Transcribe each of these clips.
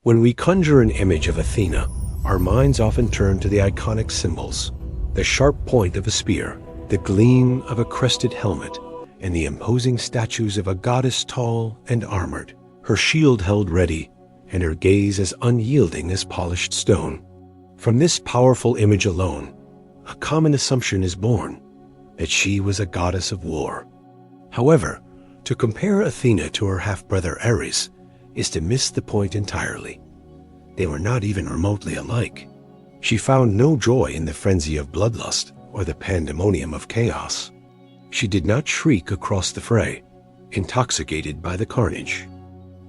When we conjure an image of Athena, our minds often turn to the iconic symbols: the sharp point of a spear, the gleam of a crested helmet, and the imposing statues of a goddess tall and armored, her shield held ready, and her gaze as unyielding as polished stone. From this powerful image alone, a common assumption is born that she was a goddess of war. However, to compare Athena to her half-brother Ares is to miss the point entirely. They were not even remotely alike. She found no joy in the frenzy of bloodlust or the pandemonium of chaos. She did not shriek across the fray, intoxicated by the carnage.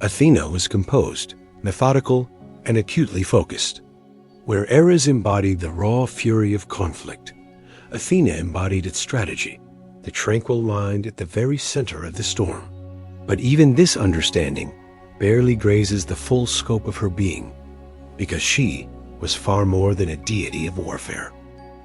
Athena was composed, methodical, and acutely focused. Where Ares embodied the raw fury of conflict, Athena embodied its strategy, the tranquil mind at the very center of the storm. But even this understanding barely grazes the full scope of her being, because she was far more than a deity of warfare.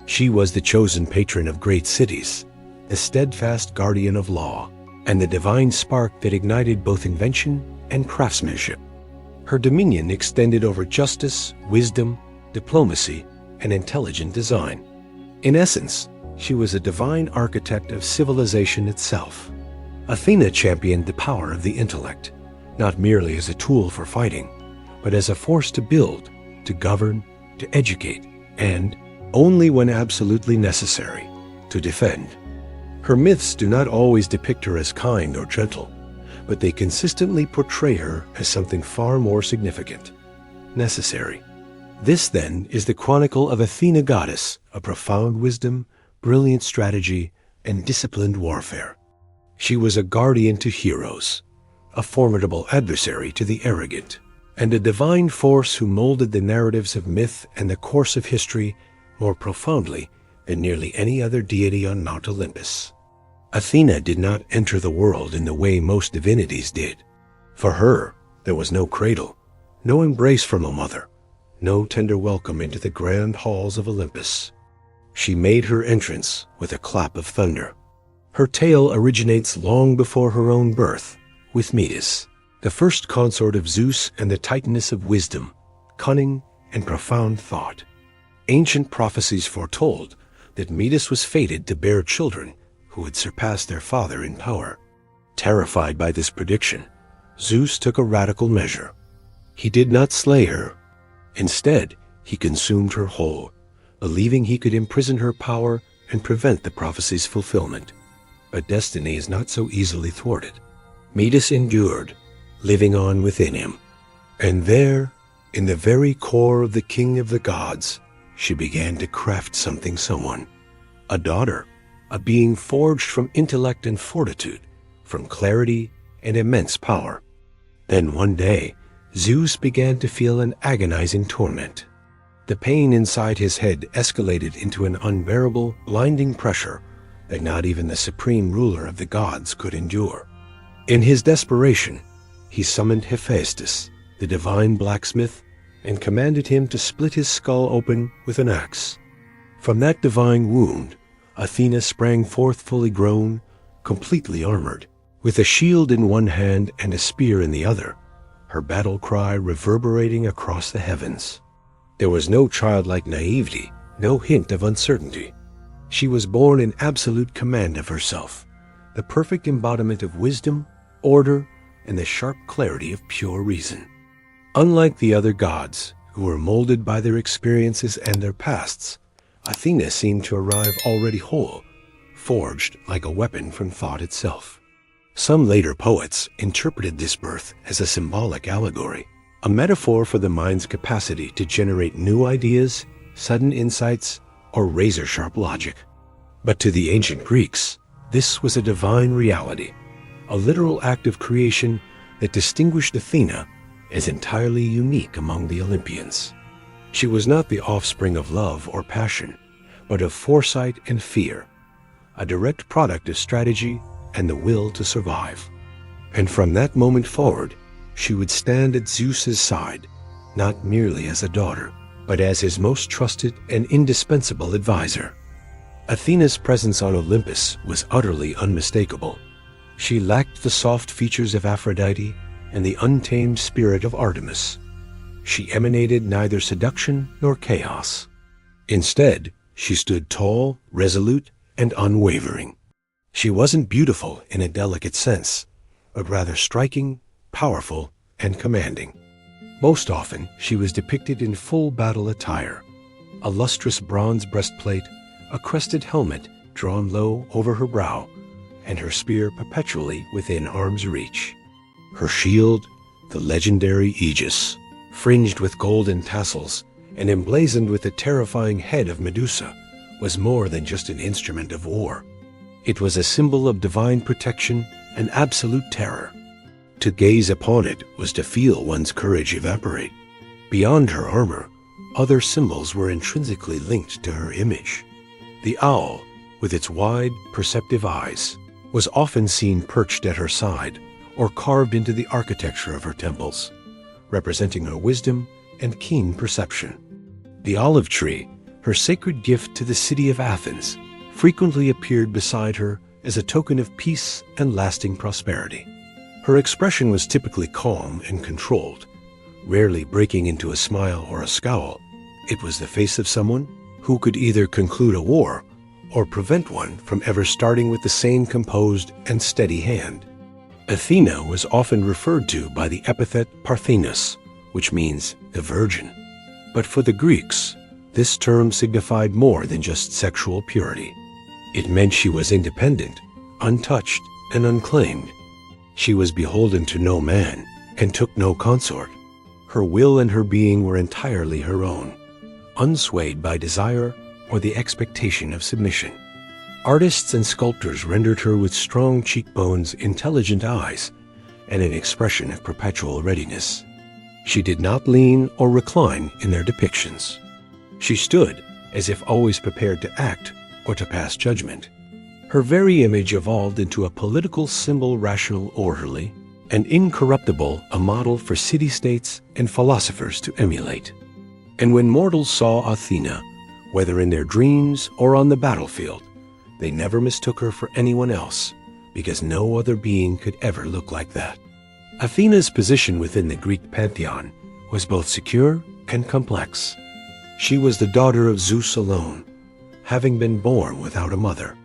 She was the chosen patron of great cities, the steadfast guardian of law, and the divine spark that ignited both invention and craftsmanship. Her dominion extended over justice, wisdom, diplomacy, and intelligent design. In essence, she was a divine architect of civilization itself. Athena championed the power of the intellect, not merely as a tool for fighting, but as a force to build, to govern, to educate, and, only when absolutely necessary, to defend. Her myths do not always depict her as kind or gentle, but they consistently portray her as something far more significant: necessary. This, then, is the chronicle of Athena goddess of profound wisdom, brilliant strategy, and disciplined warfare. She was a guardian to heroes, a formidable adversary to the arrogant, and a divine force who molded the narratives of myth and the course of history more profoundly than nearly any other deity on Mount Olympus. Athena did not enter the world in the way most divinities did. For her, there was no cradle, no embrace from a mother, no tender welcome into the grand halls of Olympus. She made her entrance with a clap of thunder. Her tale originates long before her own birth, with Medusa, the first consort of Zeus and the Titaness of wisdom, cunning, and profound thought. Ancient prophecies foretold that Medusa was fated to bear children who would surpass their father in power. Terrified by this prediction, Zeus took a radical measure. He did not slay her. Instead, he consumed her whole, believing he could imprison her power and prevent the prophecy's fulfillment. But destiny is not so easily thwarted. Medusa endured, living on within him. And there, in the very core of the king of the gods, she began to craft someone. A daughter, a being forged from intellect and fortitude, from clarity and immense power. Then one day, Zeus began to feel an agonizing torment. The pain inside his head escalated into an unbearable, blinding pressure that not even the supreme ruler of the gods could endure. In his desperation, he summoned Hephaestus, the divine blacksmith, and commanded him to split his skull open with an axe. From that divine wound, Athena sprang forth fully grown, completely armored, with a shield in one hand and a spear in the other, her battle cry reverberating across the heavens. There was no childlike naivety, no hint of uncertainty. She was born in absolute command of herself, the perfect embodiment of wisdom, order, and the sharp clarity of pure reason. Unlike the other gods, who were molded by their experiences and their pasts, Athena seemed to arrive already whole, forged like a weapon from thought itself. Some later poets interpreted this birth as a symbolic allegory, a metaphor for the mind's capacity to generate new ideas, sudden insights, or razor-sharp logic. But to the ancient Greeks, this was a divine reality, a literal act of creation that distinguished Athena as entirely unique among the Olympians. She was not the offspring of love or passion, but of foresight and fear, a direct product of strategy and the will to survive. And from that moment forward, she would stand at Zeus's side, not merely as a daughter, but as his most trusted and indispensable advisor. Athena's presence on Olympus was utterly unmistakable. She lacked the soft features of Aphrodite and the untamed spirit of Artemis. she emanated neither seduction nor chaos. Instead, she stood tall, resolute, and unwavering. She wasn't beautiful in a delicate sense, but rather striking, powerful, and commanding. Most often, she was depicted in full battle attire, a lustrous bronze breastplate, a crested helmet drawn low over her brow, and her spear perpetually within arm's reach. Her shield, the legendary Aegis, fringed with golden tassels and emblazoned with the terrifying head of Medusa, was more than just an instrument of war. It was a symbol of divine protection and absolute terror. To gaze upon it was to feel one's courage evaporate. Beyond her armor, other symbols were intrinsically linked to her image. The owl, with its wide, perceptive eyes, was often seen perched at her side or carved into the architecture of her temples, representing her wisdom and keen perception. The olive tree, her sacred gift to the city of Athens, frequently appeared beside her as a token of peace and lasting prosperity. Her expression was typically calm and controlled, rarely breaking into a smile or a scowl. It was the face of someone who could either conclude a war or prevent one from ever starting with the same composed and steady hand. Athena was often referred to by the epithet Parthenos, which means the virgin. But for the Greeks, this term signified more than just sexual purity. It meant she was independent, untouched, and unclaimed. She was beholden to no man and took no consort. Her will and her being were entirely her own, unswayed by desire or the expectation of submission. Artists and sculptors rendered her with strong cheekbones, intelligent eyes, and an expression of perpetual readiness. She did not lean or recline in their depictions. She stood as if always prepared to act or to pass judgment. Her very image evolved into a political symbol, rational, orderly, and incorruptible, a model for city-states and philosophers to emulate. And when mortals saw Athena, whether in their dreams or on the battlefield, they never mistook her for anyone else, because no other being could ever look like that. Athena's position within the Greek pantheon was both secure and complex. She was the daughter of Zeus alone, having been born without a mother.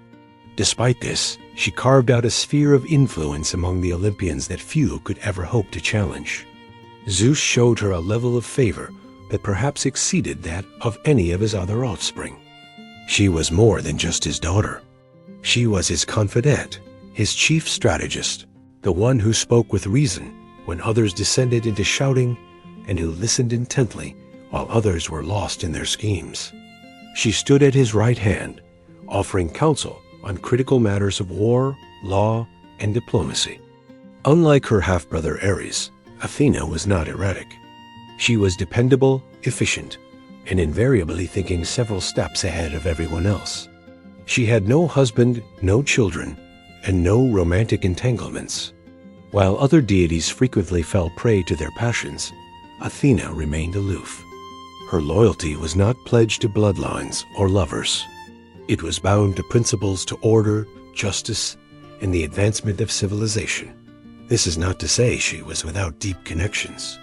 Despite this, she carved out a sphere of influence among the Olympians that few could ever hope to challenge. Zeus showed her a level of favor that perhaps exceeded that of any of his other offspring. She was more than just his daughter. She was his confidant, his chief strategist, the one who spoke with reason when others descended into shouting and who listened intently while others were lost in their schemes. She stood at his right hand, offering counsel on critical matters of war, law, and diplomacy. Unlike her half-brother Ares, Athena was not erratic. She was dependable, efficient, and invariably thinking several steps ahead of everyone else. She had no husband, no children, and no romantic entanglements. While other deities frequently fell prey to their passions, Athena remained aloof. Her loyalty was not pledged to bloodlines or lovers. It was bound to principles, to order, justice, and the advancement of civilization. This is not to say she was without deep connections.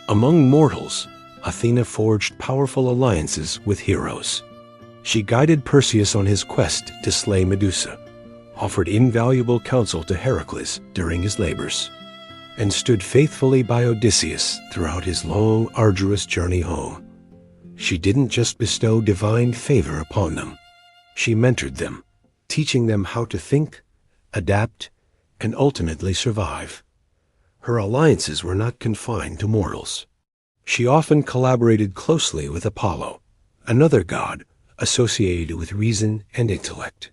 Among mortals, Athena forged powerful alliances with heroes. She guided Perseus on his quest to slay Medusa, offered invaluable counsel to Heracles during his labors, and stood faithfully by Odysseus throughout his long, arduous journey home. She didn't just bestow divine favor upon them. She mentored them, teaching them how to think, adapt, and ultimately survive. Her alliances were not confined to mortals. She often collaborated closely with Apollo, another god associated with reason and intellect.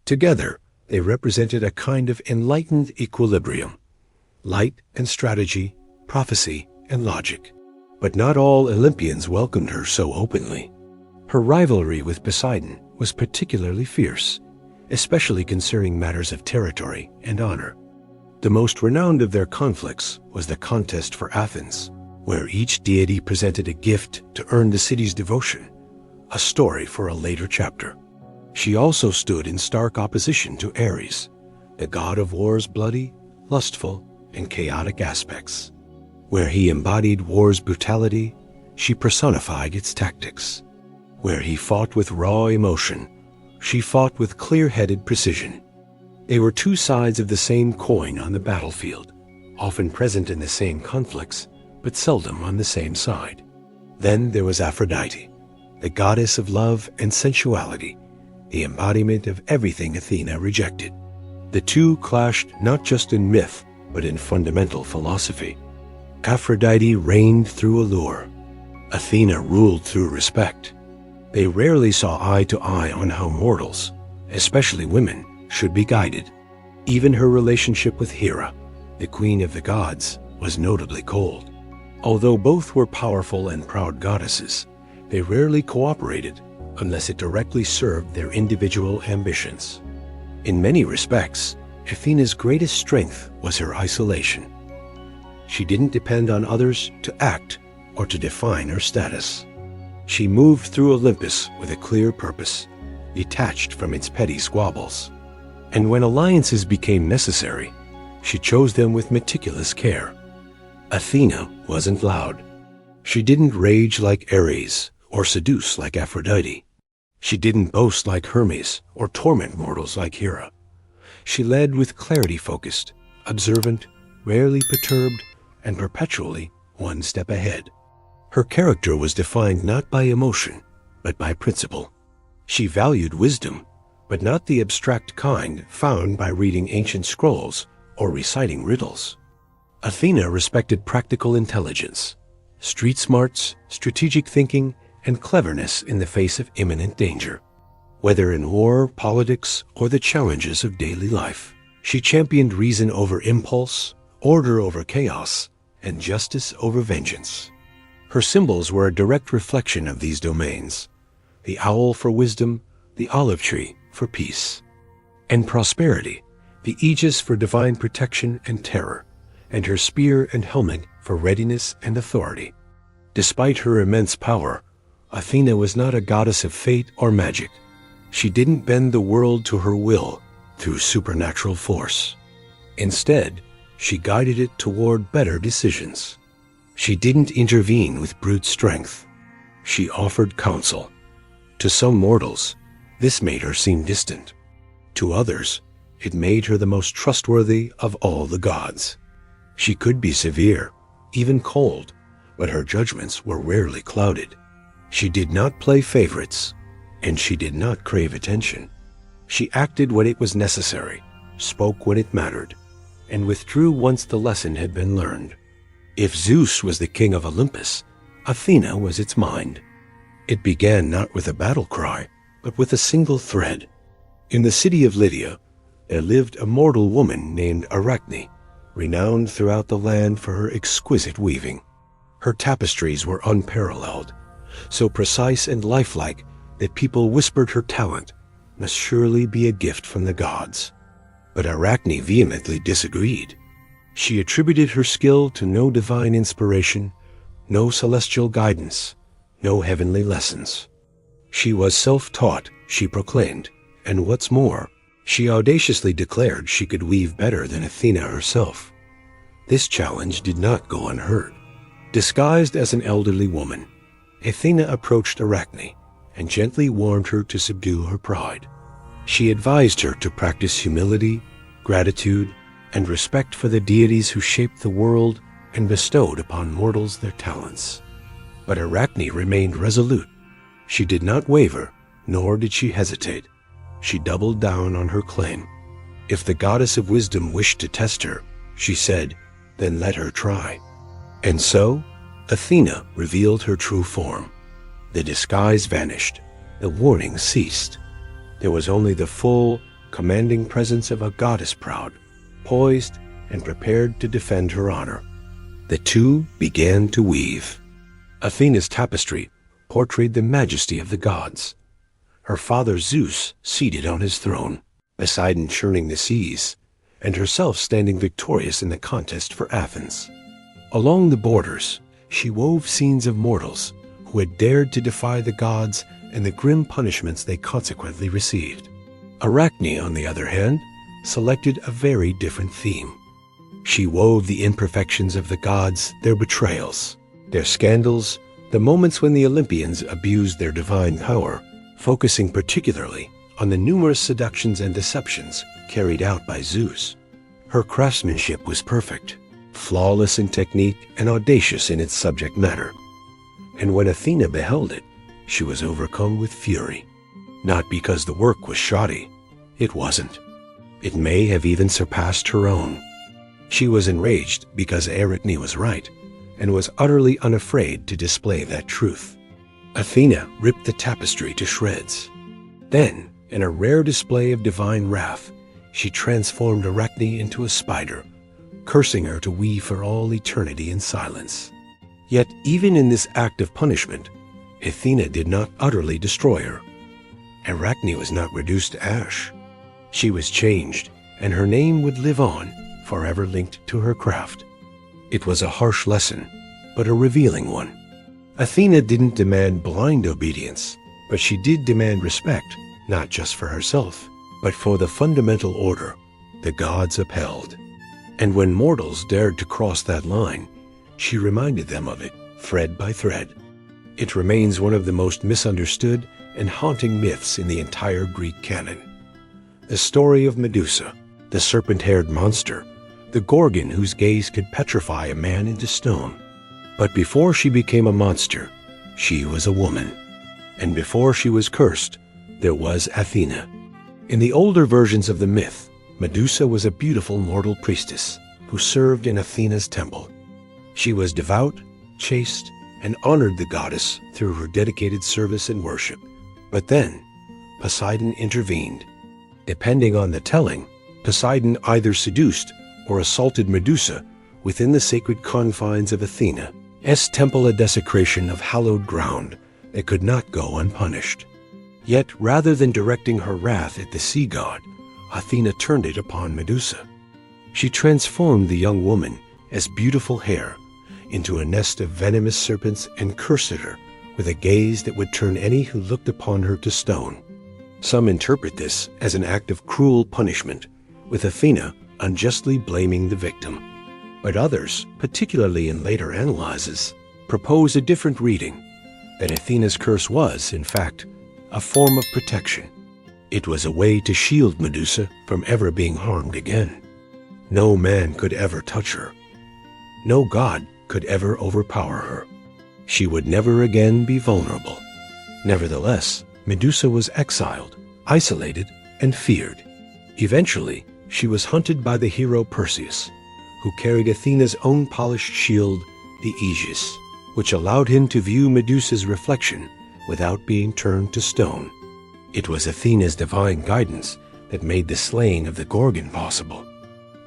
Together, they represented a kind of enlightened equilibrium, light and strategy, prophecy and logic. But not all Olympians welcomed her so openly. Her rivalry with Poseidon was particularly fierce, especially concerning matters of territory and honor. The most renowned of their conflicts was the contest for Athens, where each deity presented a gift to earn the city's devotion, a story for a later chapter. She also stood in stark opposition to Ares, the god of war's bloody, lustful, and chaotic aspects. Where he embodied war's brutality, she personified its tactics. Where he fought with raw emotion, she fought with clear-headed precision. They were two sides of the same coin on the battlefield, often present in the same conflicts, but seldom on the same side. Then there was Aphrodite, the goddess of love and sensuality, the embodiment of everything Athena rejected. The two clashed not just in myth, but in fundamental philosophy. Aphrodite reigned through allure. Athena ruled through respect. They rarely saw eye to eye on how mortals, especially women, should be guided. Even her relationship with Hera, the queen of the gods, was notably cold. Although both were powerful and proud goddesses, they rarely cooperated unless it directly served their individual ambitions. In many respects, Athena's greatest strength was her isolation. She didn't depend on others to act or to define her status. She moved through Olympus with a clear purpose, detached from its petty squabbles. And when alliances became necessary, she chose them with meticulous care. Athena wasn't loud. She didn't rage like Ares or seduce like Aphrodite. She didn't boast like Hermes or torment mortals like Hera. She led with clarity focused, observant, rarely perturbed, and perpetually one step ahead. Her character was defined not by emotion, but by principle. She valued wisdom, but not the abstract kind found by reading ancient scrolls or reciting riddles. Athena respected practical intelligence, street smarts, strategic thinking, and cleverness in the face of imminent danger. Whether in war, politics, or the challenges of daily life, she championed reason over impulse, order over chaos, and justice over vengeance. Her symbols were a direct reflection of these domains: the owl for wisdom, the olive tree for peace, and prosperity, the aegis for divine protection and terror, and her spear and helmet for readiness and authority. Despite her immense power, Athena was not a goddess of fate or magic. She didn't bend the world to her will through supernatural force. Instead, she guided it toward better decisions. She didn't intervene with brute strength. She offered counsel. To some mortals, this made her seem distant. To others, it made her the most trustworthy of all the gods. She could be severe, even cold, but her judgments were rarely clouded. She did not play favorites, and she did not crave attention. She acted when it was necessary, spoke when it mattered, and withdrew once the lesson had been learned. If Zeus was the king of Olympus, Athena was its mind. It began not with a battle cry, but with a single thread. In the city of Lydia, there lived a mortal woman named Arachne, renowned throughout the land for her exquisite weaving. Her tapestries were unparalleled, so precise and lifelike that people whispered her talent must surely be a gift from the gods. But Arachne vehemently disagreed. She attributed her skill to no divine inspiration, no celestial guidance, no heavenly lessons. She was self-taught, she proclaimed, and what's more, she audaciously declared she could weave better than Athena herself. This challenge did not go unheard. Disguised as an elderly woman, Athena approached Arachne and gently warned her to subdue her pride. She advised her to practice humility, gratitude, and respect for the deities who shaped the world and bestowed upon mortals their talents. But Arachne remained resolute. She did not waver, nor did she hesitate. She doubled down on her claim. If the goddess of wisdom wished to test her, she said, then let her try. And so, Athena revealed her true form. The disguise vanished. The warning ceased. There was only the full, commanding presence of a goddess proud, poised, and prepared to defend her honor. The two began to weave. Athena's tapestry portrayed the majesty of the gods. Her father Zeus seated on his throne, Poseidon churning the seas, and herself standing victorious in the contest for Athens. Along the borders, she wove scenes of mortals who had dared to defy the gods and the grim punishments they consequently received. Arachne, on the other hand, selected a very different theme. She wove the imperfections of the gods, their betrayals, their scandals, the moments when the Olympians abused their divine power, focusing particularly on the numerous seductions and deceptions carried out by Zeus. Her craftsmanship was perfect, flawless in technique and audacious in its subject matter. And when Athena beheld it, she was overcome with fury. Not because the work was shoddy. It wasn't. It may have even surpassed her own. She was enraged because Arachne was right, and was utterly unafraid to display that truth. Athena ripped the tapestry to shreds. Then, in a rare display of divine wrath, she transformed Arachne into a spider, cursing her to weave for all eternity in silence. Yet even in this act of punishment, Athena did not utterly destroy her. Arachne was not reduced to ash. She was changed, and her name would live on, forever linked to her craft. It was a harsh lesson, but a revealing one. Athena didn't demand blind obedience, but she did demand respect, not just for herself, but for the fundamental order the gods upheld. And when mortals dared to cross that line, she reminded them of it, thread by thread. It remains one of the most misunderstood and haunting myths in the entire Greek canon. The story of Medusa, the serpent-haired monster, the Gorgon whose gaze could petrify a man into stone. But before she became a monster, she was a woman. And before she was cursed, there was Athena. In the older versions of the myth, Medusa was a beautiful mortal priestess who served in Athena's temple. She was devout, chaste, and honored the goddess through her dedicated service and worship. But then, Poseidon intervened. Depending on the telling, Poseidon either seduced or assaulted Medusa within the sacred confines of Athena's temple, a desecration of hallowed ground that could not go unpunished. Yet, rather than directing her wrath at the sea god, Athena turned it upon Medusa. She transformed the young woman as beautiful hair into a nest of venomous serpents and cursed her with a gaze that would turn any who looked upon her to stone. Some interpret this as an act of cruel punishment, with Athena unjustly blaming the victim. But others, particularly in later analyses, propose a different reading, that Athena's curse was, in fact, a form of protection. It was a way to shield Medusa from ever being harmed again. No man could ever touch her. No god could ever overpower her. She would never again be vulnerable. Nevertheless, Medusa was exiled, isolated, and feared. Eventually, she was hunted by the hero Perseus, who carried Athena's own polished shield, the Aegis, which allowed him to view Medusa's reflection without being turned to stone. It was Athena's divine guidance that made the slaying of the Gorgon possible.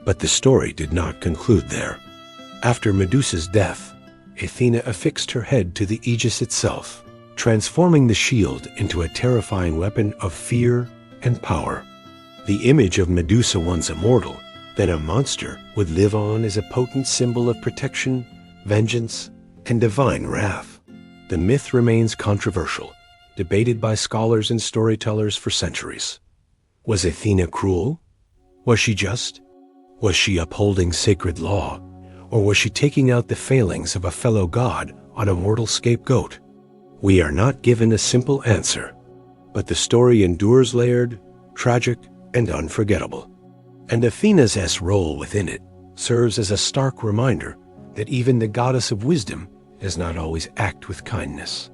But the story did not conclude there. After Medusa's death, Athena affixed her head to the Aegis itself, transforming the shield into a terrifying weapon of fear and power. The image of Medusa once immortal, then a monster, would live on as a potent symbol of protection, vengeance, and divine wrath. The myth remains controversial, debated by scholars and storytellers for centuries. Was Athena cruel? Was she just? Was she upholding sacred law? Or was she taking out the failings of a fellow god on a mortal scapegoat? We are not given a simple answer, but the story endures layered, tragic, and unforgettable. And Athena's role within it serves as a stark reminder that even the goddess of wisdom does not always act with kindness.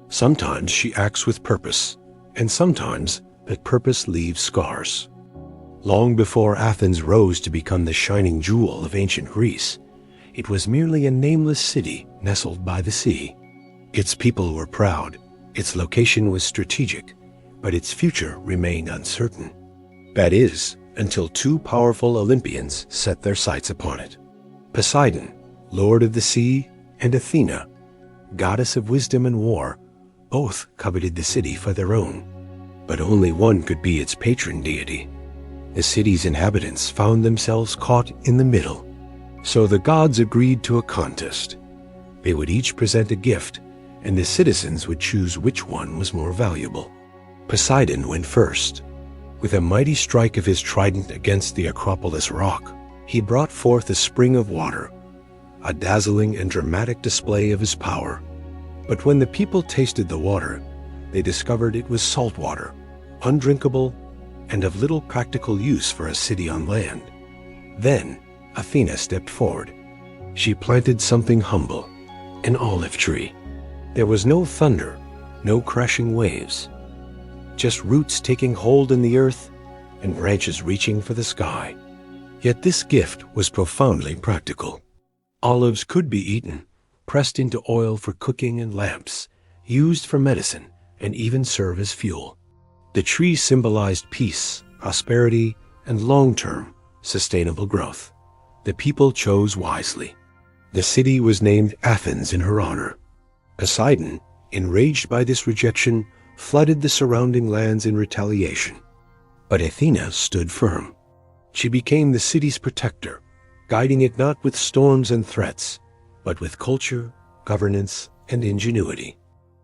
Sometimes she acts with purpose, and sometimes that purpose leaves scars. Long before Athens rose to become the shining jewel of ancient Greece, it was merely a nameless city nestled by the sea. Its people were proud, its location was strategic, but its future remained uncertain. That is, until two powerful Olympians set their sights upon it. Poseidon, lord of the sea, and Athena, goddess of wisdom and war, both coveted the city for their own. But only one could be its patron deity. The city's inhabitants found themselves caught in the middle. So the gods agreed to a contest. They would each present a gift, and the citizens would choose which one was more valuable. Poseidon went first. With a mighty strike of his trident against the Acropolis rock, He brought forth a spring of water, a dazzling and dramatic display of his power. But when the people tasted the water, they discovered it was salt water, undrinkable, and of little practical use for a city on land. Then Athena stepped forward. She planted something humble, an olive tree. There was no thunder, no crashing waves, just roots taking hold in the earth and branches reaching for the sky. Yet this gift was profoundly practical. Olives could be eaten, pressed into oil for cooking and lamps, used for medicine, and even serve as fuel. The tree symbolized peace, prosperity, and long-term, sustainable growth. The people chose wisely. The city was named Athens in her honor. Poseidon, enraged by this rejection, flooded the surrounding lands in retaliation. But Athena stood firm. She became the city's protector, guiding it not with storms and threats, but with culture, governance, and ingenuity.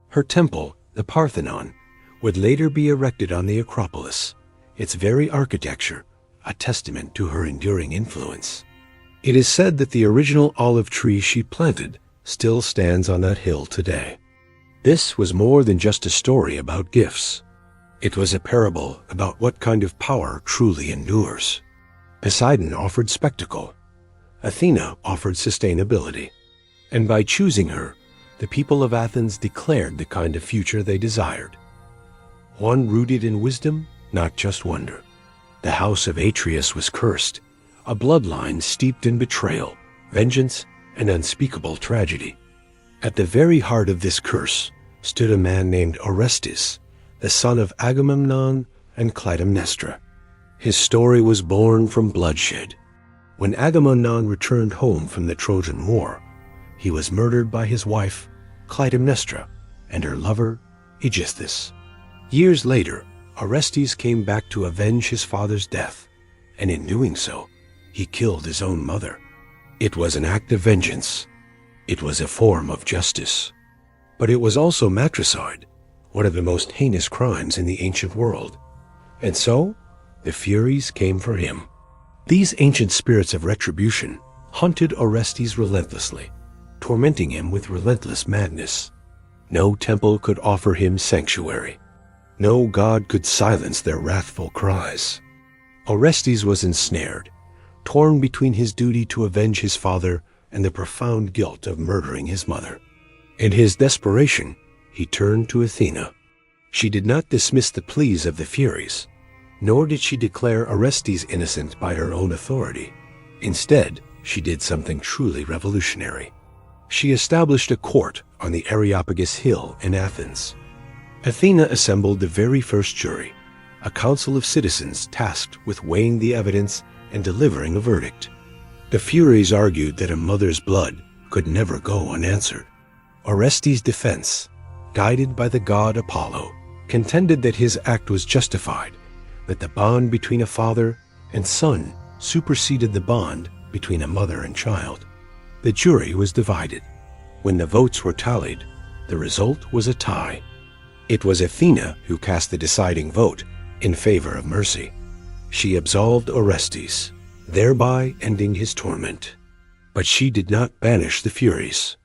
Her temple, the Parthenon, would later be erected on the Acropolis, its very architecture a testament to her enduring influence. It is said that the original olive tree she planted still stands on that hill today. This was more than just a story about gifts. It was a parable about what kind of power truly endures. Poseidon offered spectacle. Athena offered sustainability. And by choosing her, the people of Athens declared the kind of future they desired. One rooted in wisdom, not just wonder. The house of Atreus was cursed, a bloodline steeped in betrayal, vengeance, and unspeakable tragedy. At the very heart of this curse stood a man named Orestes, the son of Agamemnon and Clytemnestra. His story was born from bloodshed. When Agamemnon returned home from the Trojan War, he was murdered by his wife, Clytemnestra, and her lover, Aegisthus. Years later, Orestes came back to avenge his father's death, and in doing so, he killed his own mother. It was an act of vengeance. It was a form of justice. But it was also matricide, one of the most heinous crimes in the ancient world. And so, the Furies came for him. These ancient spirits of retribution hunted Orestes relentlessly, tormenting him with relentless madness. No temple could offer him sanctuary. No god could silence their wrathful cries. Orestes was ensnared, torn between his duty to avenge his father and the profound guilt of murdering his mother. In his desperation, he turned to Athena. She did not dismiss the pleas of the Furies, nor did she declare Orestes innocent by her own authority. Instead, she did something truly revolutionary. She established a court on the Areopagus Hill in Athens. Athena assembled the very first jury, a council of citizens tasked with weighing the evidence and delivering a verdict. The Furies argued that a mother's blood could never go unanswered. Orestes' defense, guided by the god Apollo, contended that his act was justified, that the bond between a father and son superseded the bond between a mother and child. The jury was divided. When the votes were tallied, the result was a tie. It was Athena who cast the deciding vote in favor of mercy. She absolved Orestes, thereby ending his torment. But she did not banish the Furies.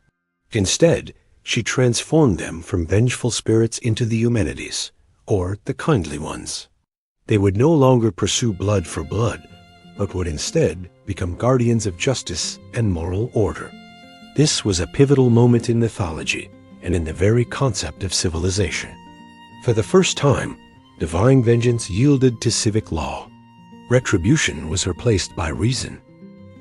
Instead, she transformed them from vengeful spirits into the Eumenides, or the kindly ones. They would no longer pursue blood for blood, but would instead become guardians of justice and moral order. This was a pivotal moment in mythology and in the very concept of civilization. For the first time, divine vengeance yielded to civic law. Retribution was replaced by reason,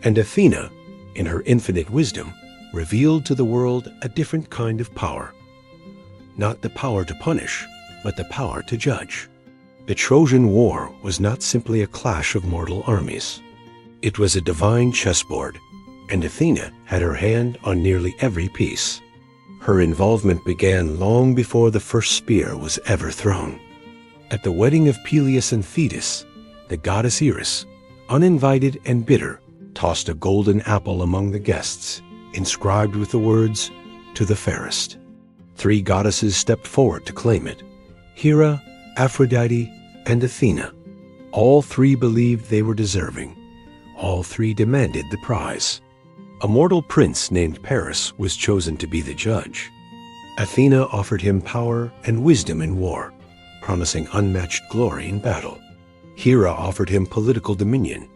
and Athena, in her infinite wisdom, revealed to the world a different kind of power. Not the power to punish, but the power to judge. The Trojan War was not simply a clash of mortal armies. It was a divine chessboard, and Athena had her hand on nearly every piece. Her involvement began long before the first spear was ever thrown. At the wedding of Peleus and Thetis, the goddess Eris, uninvited and bitter, tossed a golden apple among the guests, inscribed with the words, "To the fairest." 3 goddesses stepped forward to claim it: Hera, Aphrodite, and Athena. All 3 believed they were deserving, All three demanded the prize. A mortal prince named Paris was chosen to be the judge. Athena offered him power and wisdom in war, promising unmatched glory in battle. Hera offered him political dominion,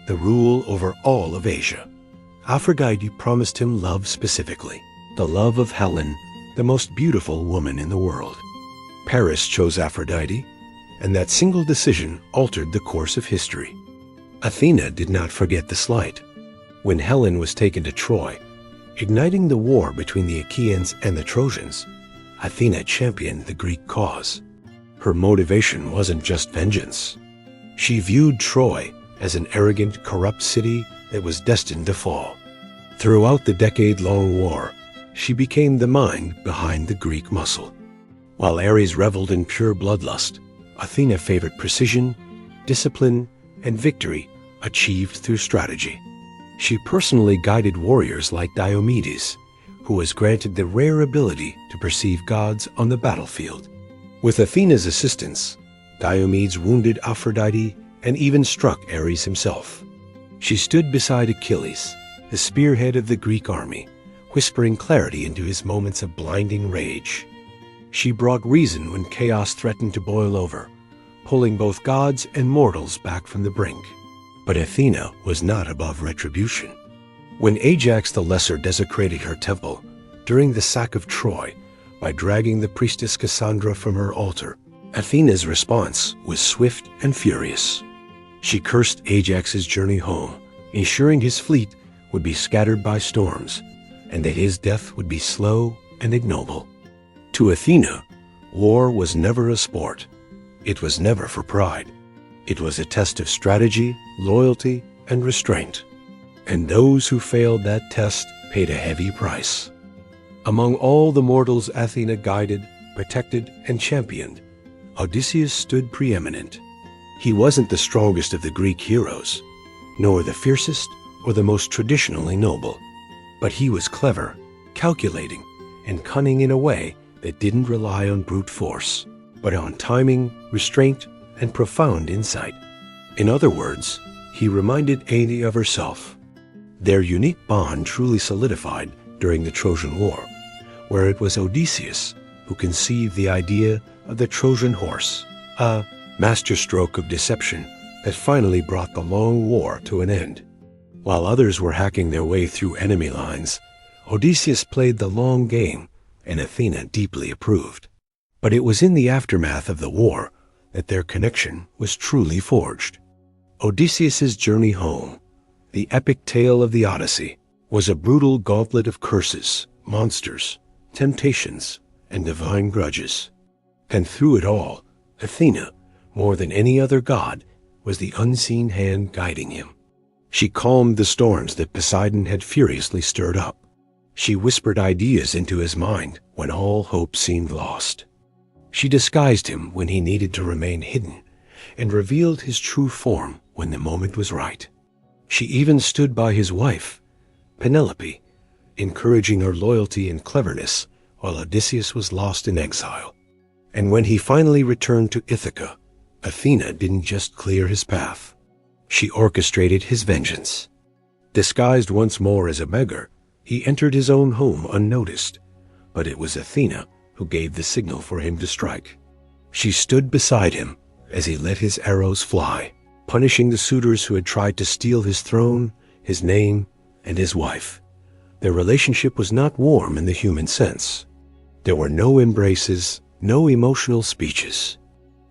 the rule over all of Asia. Aphrodite promised him love specifically, the love of Helen, the most beautiful woman in the world. Paris chose Aphrodite, and that single decision altered the course of history. Athena did not forget the slight. When Helen was taken to Troy, igniting the war between the Achaeans and the Trojans, Athena championed the Greek cause. Her motivation wasn't just vengeance. She viewed Troy as an arrogant, corrupt city that was destined to fall. Throughout the decade-long war, she became the mind behind the Greek muscle. While Ares reveled in pure bloodlust, Athena favored precision, discipline, and victory achieved through strategy. She personally guided warriors like Diomedes, who was granted the rare ability to perceive gods on the battlefield. With Athena's assistance, Diomedes wounded Aphrodite and even struck Ares himself. She stood beside Achilles, the spearhead of the Greek army, whispering clarity into his moments of blinding rage. She brought reason when chaos threatened to boil over, pulling both gods and mortals back from the brink. But Athena was not above retribution. When Ajax the Lesser desecrated her temple during the sack of Troy by dragging the priestess Cassandra from her altar, Athena's response was swift and furious. She cursed Ajax's journey home, ensuring his fleet would be scattered by storms, and that his death would be slow and ignoble. To Athena, war was never a sport. It was never for pride. It was a test of strategy, loyalty, and restraint. And those who failed that test paid a heavy price. Among all the mortals Athena guided, protected, and championed, Odysseus stood preeminent. He wasn't the strongest of the Greek heroes, nor the fiercest or the most traditionally noble. But he was clever, calculating, and cunning in a way that didn't rely on brute force, but on timing, restraint, and profound insight. In other words, he reminded Athena of herself. Their unique bond truly solidified during the Trojan War, where it was Odysseus who conceived the idea of the Trojan horse, a masterstroke of deception that finally brought the long war to an end. While others were hacking their way through enemy lines, Odysseus played the long game, and Athena deeply approved. But it was in the aftermath of the war that their connection was truly forged. Odysseus's journey home, the epic tale of the Odyssey, was a brutal gauntlet of curses, monsters, temptations, and divine grudges. And through it all, Athena, more than any other god, was the unseen hand guiding him. She calmed the storms that Poseidon had furiously stirred up. She whispered ideas into his mind when all hope seemed lost. She disguised him when he needed to remain hidden, and revealed his true form when the moment was right. She even stood by his wife, Penelope, encouraging her loyalty and cleverness while Odysseus was lost in exile. And when he finally returned to Ithaca, Athena didn't just clear his path. She orchestrated his vengeance. Disguised once more as a beggar, he entered his own home unnoticed, but it was Athena who gave the signal for him to strike. She stood beside him as he let his arrows fly, punishing the suitors who had tried to steal his throne, his name, and his wife. Their relationship was not warm in the human sense. There were no embraces, no emotional speeches.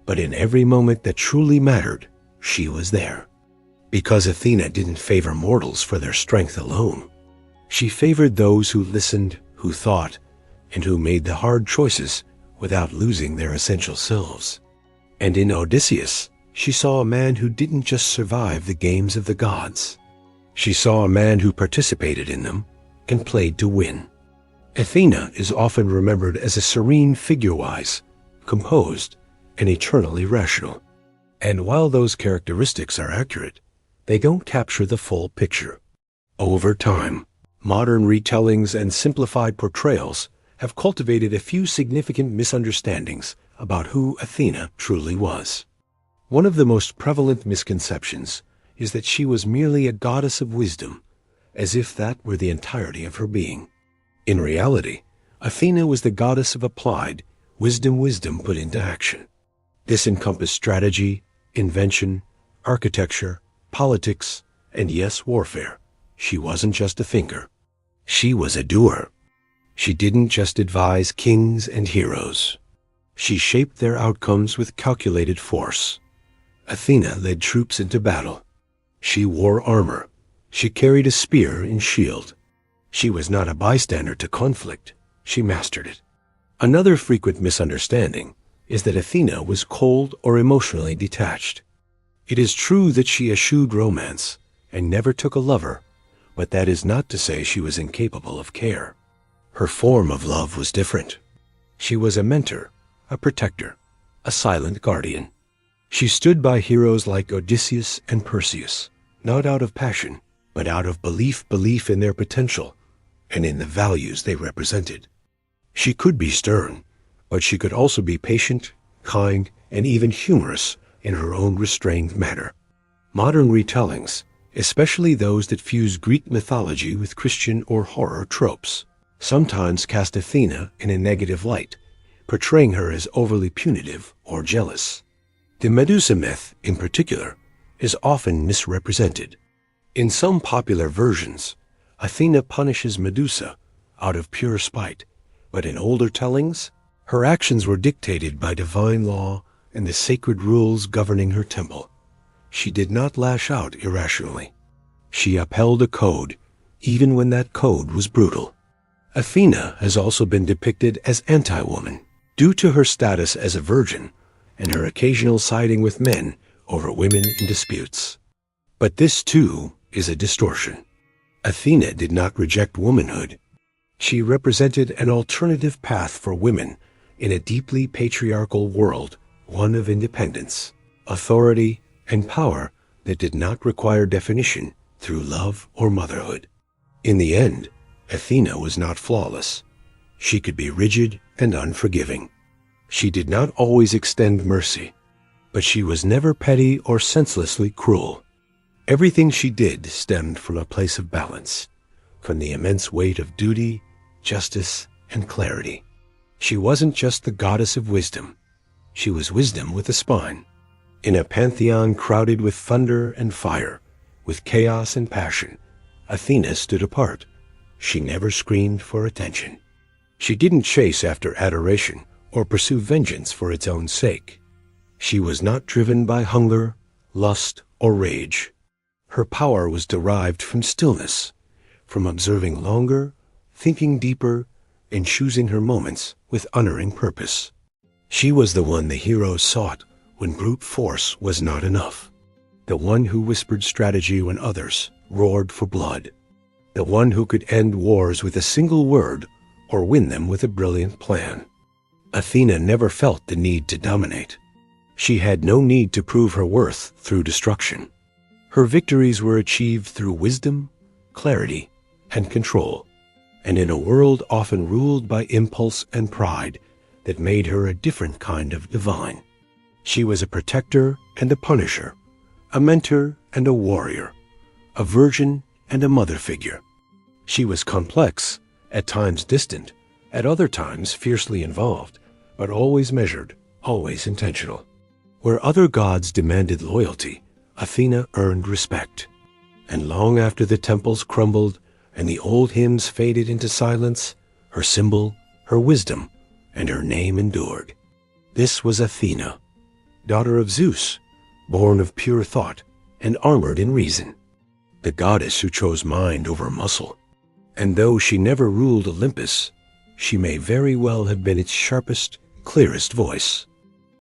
But in every moment that truly mattered, she was there. Because Athena didn't favor mortals for their strength alone. She favored those who listened, who thought, and who made the hard choices without losing their essential selves. And in Odysseus, she saw a man who didn't just survive the games of the gods. She saw a man who participated in them and played to win. Athena is often remembered as a serene figure-wise, composed, and eternally rational. And while those characteristics are accurate, they don't capture the full picture. Over time, modern retellings and simplified portrayals have cultivated a few significant misunderstandings about who Athena truly was. One of the most prevalent misconceptions is that she was merely a goddess of wisdom, as if that were the entirety of her being. In reality, Athena was the goddess of applied wisdom put into action. This encompassed strategy, invention, architecture, politics, and yes, warfare. She wasn't just a thinker. She was a doer. She didn't just advise kings and heroes. She shaped their outcomes with calculated force. Athena led troops into battle. She wore armor. She carried a spear and shield. She was not a bystander to conflict. She mastered it. Another frequent misunderstanding is that Athena was cold or emotionally detached. It is true that she eschewed romance and never took a lover, but that is not to say she was incapable of care. Her form of love was different. She was a mentor, a protector, a silent guardian. She stood by heroes like Odysseus and Perseus, not out of passion, but out of belief in their potential and in the values they represented. She could be stern, but she could also be patient, kind, and even humorous in her own restrained manner. Modern retellings, especially those that fuse Greek mythology with Christian or horror tropes, sometimes cast Athena in a negative light, portraying her as overly punitive or jealous. The Medusa myth, in particular, is often misrepresented. In some popular versions, Athena punishes Medusa out of pure spite, but in older tellings, her actions were dictated by divine law and the sacred rules governing her temple. She did not lash out irrationally. She upheld a code, even when that code was brutal. Athena has also been depicted as anti-woman, due to her status as a virgin and her occasional siding with men over women in disputes. But this, too, is a distortion. Athena did not reject womanhood. She represented an alternative path for women in a deeply patriarchal world, one of independence, authority, and power that did not require definition through love or motherhood. In the end, Athena was not flawless. She could be rigid and unforgiving. She did not always extend mercy, but she was never petty or senselessly cruel. Everything she did stemmed from a place of balance, from the immense weight of duty, justice, and clarity. She wasn't just the goddess of wisdom. She was wisdom with a spine. In a pantheon crowded with thunder and fire, with chaos and passion, Athena stood apart. She never screamed for attention. She didn't chase after adoration or pursue vengeance for its own sake. She was not driven by hunger, lust, or rage. Her power was derived from stillness, from observing longer, thinking deeper, and choosing her moments with unerring purpose. She was the one the heroes sought when brute force was not enough, the one who whispered strategy when others roared for blood, the one who could end wars with a single word or win them with a brilliant plan. Athena never felt the need to dominate. She had no need to prove her worth through destruction. Her victories were achieved through wisdom, clarity, and control, and in a world often ruled by impulse and pride that made her a different kind of divine. She was a protector and a punisher, a mentor and a warrior, a virgin and a mother figure. She was complex, at times distant, at other times fiercely involved, but always measured, always intentional. Where other gods demanded loyalty, Athena earned respect. And long after the temples crumbled and the old hymns faded into silence, her symbol, her wisdom, and her name endured. This was Athena, daughter of Zeus, born of pure thought and armored in reason, the goddess who chose mind over muscle. And though she never ruled Olympus, she may very well have been its sharpest, clearest voice.